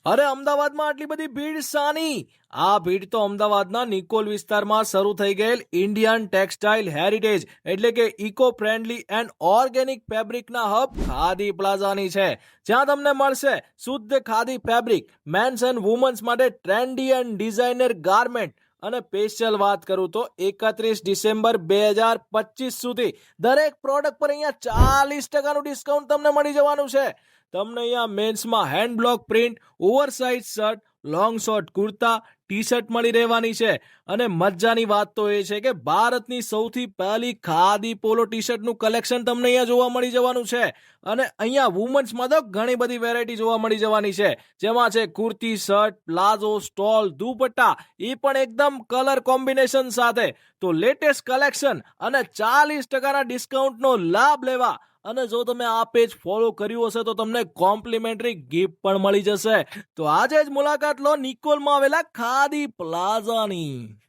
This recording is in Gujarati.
અરે અમદાવાદમાં આટલી બધી ભીડ શાની? આ ભીડ તો અમદાવાદના નિકોલ વિસ્તારમાં શરૂ થઈ ગયેલ ઇન્ડિયન ટેક્સટાઇલ હેરિટેજ એટલે કે ઇકો ફ્રેન્ડલી એન્ડ ઓર્ગેનિક ફેબ્રિકના હબ ખાદી પ્લાઝાની છે, જ્યાં તમને મળશે શુદ્ધ khadi fabric, men's and women's માટે ટ્રેન્ડી એન્ડ ડિઝાઇનર ગાર્મેન્ટ. અને સ્પેશિયલ વાત કરું તો 31 ડિસેમ્બર 2025 સુધી દરેક પ્રોડક્ટ પર અહીંયા 40% ડિસ્કાઉન્ટ તમને મળી જવાનું છે. તમને અહીંયા મેન્સમાં hand block print, oversize shirt, long short kurta, T shirt મળી રહેવાની છે. અને મજાની વાત તો એ છે કે ભારતની સૌથી પહેલી ખાદી પોલો ટી શર્ટનું કલેક્શન તમને અહીંયા જોવા મળી જવાનું છે. અને અહીંયા વુમન્સમાં તો ઘણી બધી વેરાયટી જોવા મળી જવાની છે, જેમાં છે kurti, shirt, palazzo, stole, dupatta, એ પણ એકદમ કલર કોમ્બિનેશન સાથે. તો લેટેસ્ટ કલેક્શન અને 40% ડિસ્કાઉન્ટનો લાભ લેવા અને જો તમે આ પેજ ફોલો કર્યું હશે તો તમને કોમ્પ્લિમેન્ટરી ગિફ્ટ પણ મળી જશે. તો આજે જ મુલાકાત લો નિકોલમાં આવેલા ખાદી પ્લાઝાની.